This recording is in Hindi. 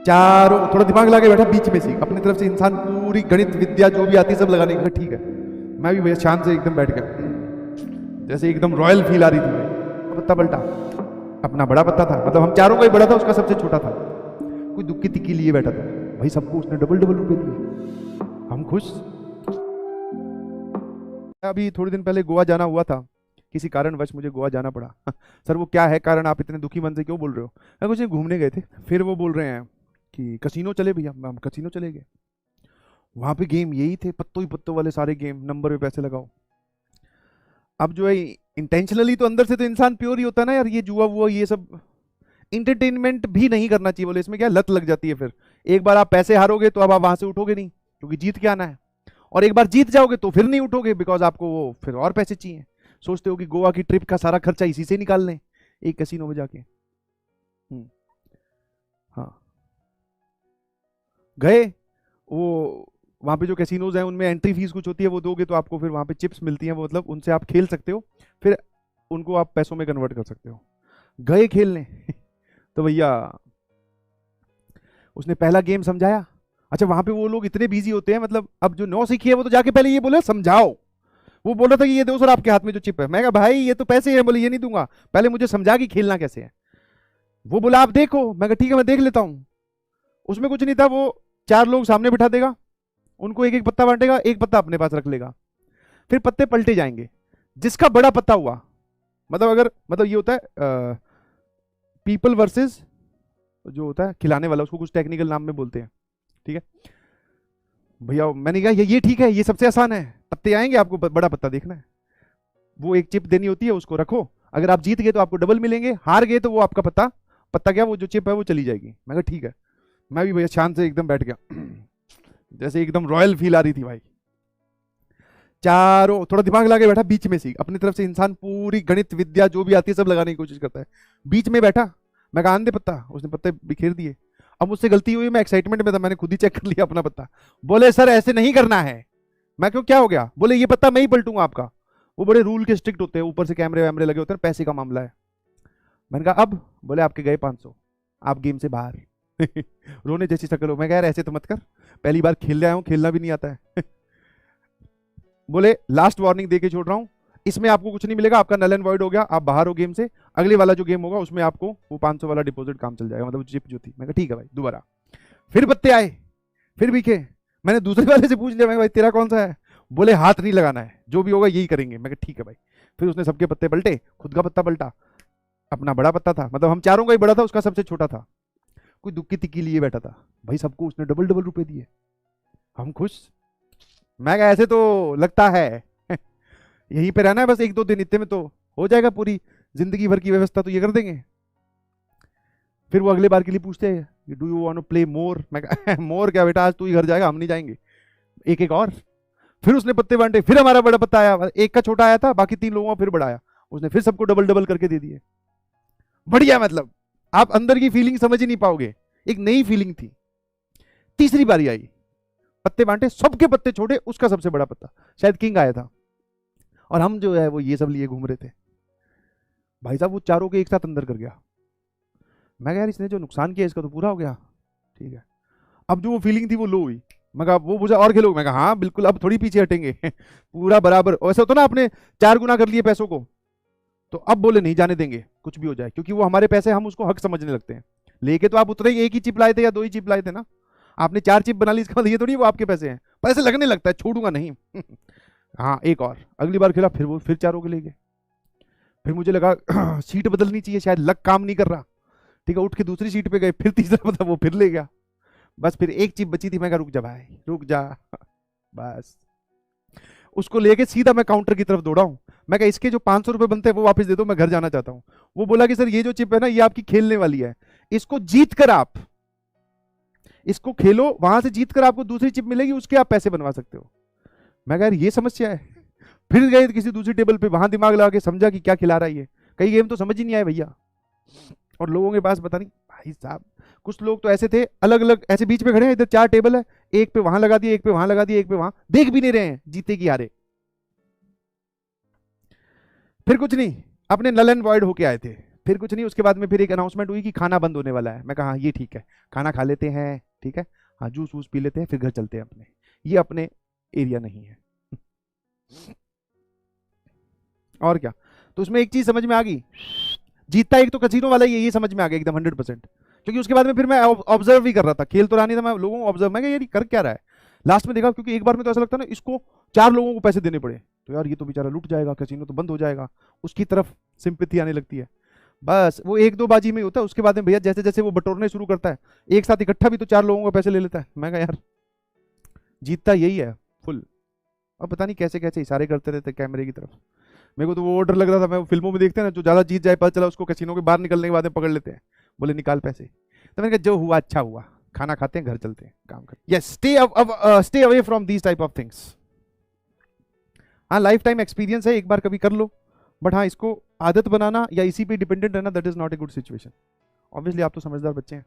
चारों थोड़ा दिमाग लगा के बैठा बीच में से अपनी तरफ से इंसान पूरी गणित विद्या जो भी आती है सब लगाने का। ठीक है, मैं भी भैया शांत से एकदम बैठ गया, जैसे एकदम रॉयल फील आ रही थी भाई। पत्ता पलटा, अपना बड़ा पत्ता था, मतलब हम चारों का ही बड़ा था, उसका सबसे छोटा था। कोई दुख की तिक्की लिए बैठा था भाई, सबको उसने डबल डबल रुपए दिए, हम खुश। अभी थोड़े दिन पहले गोवा जाना हुआ था, किसी कारणवश मुझे गोवा जाना पड़ा। सर वो क्या है कारण, आप इतने दुखी मन से क्यों बोल रहे हो? मैं कुछ नहीं, घूमने गए थे। फिर वो बोल रहे हैं कि कसिनो चले भैया, हम कसिनो चले गए। वहां पे गेम यही थे, पत्तों ही पत्तों वाले सारे गेम, नंबर पे पैसे लगाओ। अब जो है इंटेंशनली तो अंदर से तो इंसान प्योर ही होता है ना यार, ये जुआ वुआ ये सब इंटरटेनमेंट भी नहीं करना चाहिए। बोले इसमें क्या लत लग जाती है, फिर एक बार आप पैसे हारोगे तो अब आप वहां से उठोगे नहीं, क्योंकि जीत के आना है। और एक बार जीत जाओगे तो फिर नहीं उठोगे, बिकॉज आपको वो फिर और पैसे चाहिए। सोचते हो कि गोवा की ट्रिप का सारा खर्चा इसी से निकाल लें, एक कैसीनो में जाके। हाँ, गए वो, वहां पे जो कैसीनोज हैं उनमें एंट्री फीस कुछ होती है, वो दोगे तो आपको फिर वहां पे चिप्स मिलती हैं, वो मतलब उनसे आप खेल सकते हो, फिर उनको आप पैसों में कन्वर्ट कर सकते हो। गए खेलने तो भैया उसने पहला गेम समझाया। अच्छा, वहां पे वो लोग इतने बिजी होते हैं, मतलब अब जो नौ सीखी है वो तो जाके पहले ये बोले समझाओ। वो बोल रहा था कि ये दो सर आपके हाथ में जो चिप है। मैं कहा भाई ये तो पैसे हैं। बोले ये नहीं दूंगा, पहले मुझे समझा कि खेलना कैसे है। वो बोला आप देखो। मैं कहा ठीक है मैं देख लेता हूं। उसमें कुछ नहीं था, वो चार लोग सामने बिठा देगा, उनको एक एक पत्ता बांटेगा, एक पत्ता अपने पास रख लेगा, फिर पत्ते पलटे जाएंगे। जिसका बड़ा पत्ता हुआ, मतलब अगर मतलब ये होता है पीपल वर्सेस जो होता है खिलाने वाला, उसको कुछ टेक्निकल नाम में बोलते हैं, ठीक है भैया। मैंने कहा ये ठीक है, ये सबसे आसान है, पत्ते आएंगे, आपको बड़ा पत्ता देखना है। वो एक चिप देनी होती है, उसको रखो, अगर आप जीत गए तो आपको डबल मिलेंगे, हार गए तो वो आपका पत्ता पत्ता क्या वो जो चिप है वो चली जाएगी। मैं कहा ठीक है, मैं भी भैया शांत से एकदम बैठ गया, जैसे एकदम रॉयल फील आ रही थी भाई। चारों थोड़ा दिमाग लगा के बैठा बीच में से अपनी तरफ से इंसान पूरी गणित विद्या जो भी आती है सब लगाने की कोशिश करता है। बीच में बैठा, मैं कहा आन दे पत्ता, उसने पत्ते बिखेर दिए। अब मुझसे गलती हुई, मैं एक्साइटमेंट में था, मैंने खुद ही चेक कर लिया अपना पत्ता। बोले सर ऐसे नहीं करना है। मैं क्यों, क्या हो गया? बोले ये पत्ता मैं ही पलटूंगा आपका। वो बड़े रूल के स्ट्रिक्ट होते हैं, ऊपर से कैमरे वैमरे लगे होते हैं, पैसे का मामला है। मैंने कहा अब? बोले आपके गए 500, आप गेम से बाहर। रोने जैसी शक्ल हो। मैं कह यार ऐसे तो मत कर, पहली बार खेलने आया हूं, खेलना भी नहीं आता है। बोले लास्ट वार्निंग दे के छोड़ रहा हूं, इसमें आपको कुछ नहीं मिलेगा, आपका नल एंड वॉइड हो गया, आप बाहर हो गेम से। अगले वाला जो गेम होगा उसमें आपको वो 500 वाला डिपॉजिट काम चल जाएगा, मतलब चिप जो थी। मैं कहा ठीक है भाई। दोबारा फिर पत्ते आए, फिर बिके। मैंने दूसरे वाले से पूछ लिया, मैं भाई तेरा कौन सा है? बोले हाथ नहीं लगाना है, जो भी होगा यही करेंगे। मैं कहा ठीक है भाई। फिर उसने सबके पत्ते पलटे, खुद का पत्ता पलटा, अपना बड़ा पत्ता था, मतलब हम चारों का ही बड़ा था, उसका सबसे छोटा था। कोई दुख की तिक्की लिए बैठा था भाई, सबको उसने डबल डबल रुपए दिए, हम खुश। मैं कहा ऐसे तो लगता है यहीं पे रहना है बस 1-2 दिन, इतने में तो हो जाएगा, पूरी जिंदगी भर की व्यवस्था तो ये कर देंगे। फिर वो अगले बार के लिए पूछते हैं do you want to play more? मैं कहा मोर क्या बेटा, आज तू ही घर जाएगा, हम नहीं जाएंगे, एक एक और। फिर उसने पत्ते बांटे, फिर हमारा बड़ा पत्ता आया, एक का छोटा आया था, बाकी 3 लोगों का फिर बड़ा आया, उसने फिर सबको डबल डबल करके दे दिए। बढ़िया, मतलब आप अंदर की फीलिंग समझ ही नहीं पाओगे, एक नई फीलिंग थी। तीसरी बारी आई, पत्ते बांटे, सबके पत्ते छोटे, उसका सबसे बड़ा पत्ता, शायद किंग आया था, और हम जो है वो ये सब लिए घूम रहे थे। भाई साहब वो चारों के एक साथ अंदर कर गया। मैं कहा यार इसने जो नुकसान किया इसका तो पूरा हो गया। ठीक है, अब जो वो फीलिंग थी वो लो हुई। मैं कहा वो पूछा और खेलोगे? मैं कहा हाँ बिल्कुल, अब थोड़ी पीछे हटेंगे। पूरा बराबर। ऐसा होता ना, आपने 4 गुना कर लिए पैसों को, तो अब बोले नहीं जाने देंगे कुछ भी हो जाए, क्योंकि वो हमारे पैसे, हम उसको हक समझने लगते हैं। लेके तो आप उतरे ही एक ही चिप लाए थे या 2 ही चिप लाए थे ना, आपने 4 चिप बना ली, इसका मतलब ये थोड़ी वो आपके पैसे हैं, पैसे लगने लगता है, छोड़ूंगा नहीं। हाँ एक और, अगली बार खेला, फिर वो फिर चारों के ले गए। फिर मुझे लगा सीट बदलनी चाहिए, शायद लक काम नहीं कर रहा। ठीक है, उठ के दूसरी सीट पे गए, फिर तीसरा पता वो फिर ले गया। बस फिर एक चिप बची थी, मैं कहा रुक जा भाई रुक जा। बस उसको लेके सीधा मैं काउंटर की तरफ दौड़ा हूं। मैं कहा इसके जो 500 रुपए बनते हैं वो वापस दे दो, मैं घर जाना चाहता हूं। वो बोला कि सर ये जो चिप है ना ये आपकी खेलने वाली है, इसको जीत कर आप इसको खेलो, वहां से जीत कर आपको दूसरी चिप मिलेगी, उसके आप पैसे बनवा सकते हो। मैं कहा यार ये समस्या है। फिर गए किसी दूसरी टेबल पे, वहां दिमाग लगा के समझा कि क्या खिला रहा है ये, कई गेम तो समझ ही नहीं आए भैया। और लोगों के पास पता नहीं भाई साहब, कुछ लोग तो ऐसे थे अलग अलग, ऐसे बीच में खड़े हैं, इधर 4 टेबल है, एक पे वहां लगा दिए, एक पे वहां लगा दिए, एक पे वहां, देख भी नहीं रहे हैं जीते की हारे। फिर कुछ नहीं, अपने नल एंड वॉइड होके आए थे, फिर कुछ नहीं, उसके बाद में फिर एक अनाउंसमेंट हुई कि खाना बंद होने वाला है। मैं कहा हाँ ये ठीक है, खाना खा लेते हैं, ठीक है, हाँ जूस वूस पी लेते हैं, फिर घर चलते हैं अपने, ये अपने एरिया नहीं है। और क्या, तो उसमें एक चीज समझ में आ गई, जीतता एक तो कसीनो वाला ही है, ये समझ में आ गया एकदम 100%। क्योंकि उसके बाद में फिर मैं ऑब्जर्व ही कर रहा था, खेल तो रहा नहीं था, मैं लोगों को ऑब्जर्व, मैं यार ये कर क्या रहा है। लास्ट में देखा, क्योंकि एक बार में तो ऐसा लगता है ना इसको 4 लोगों को पैसे देने पड़े, तो यार ये तो बेचारा लूट जाएगा, कसीनो तो बंद हो जाएगा, उसकी तरफ सिंपैथी आने लगती है। बस वो 1-2 बाजी में ही होता है, उसके बाद में भैया जैसे जैसे वो बटोरने शुरू करता है, एक साथ इकट्ठा भी तो 4 लोगों को पैसे ले लेता है। मैं कहा यार जीतता यही है फुल। अब पता नहीं कैसे कैसे इशारे करते रहते कैमरे की तरफ, मेरे को तो वो ऑर्डर लग रहा था, मैं फिल्मों में देखते हैं ना, जो ज्यादा जीत जाए पता चला उसको कैसीनो के बाहर निकलने के बाद में पकड़ लेते हैं, बोले निकाल पैसे। तो मैंने कहा जो हुआ अच्छा हुआ, खाना खाते हैं घर चलते हैं काम करते। Yes, stay away from these type of things. हाँ लाइफ टाइम एक्सपीरियंस है, एक बार कभी कर लो, बट हाँ इसको आदत बनाना या इसी पे डिपेंडेंट रहना, that is not a good situation. Obviously आप तो समझदार बच्चे हैं।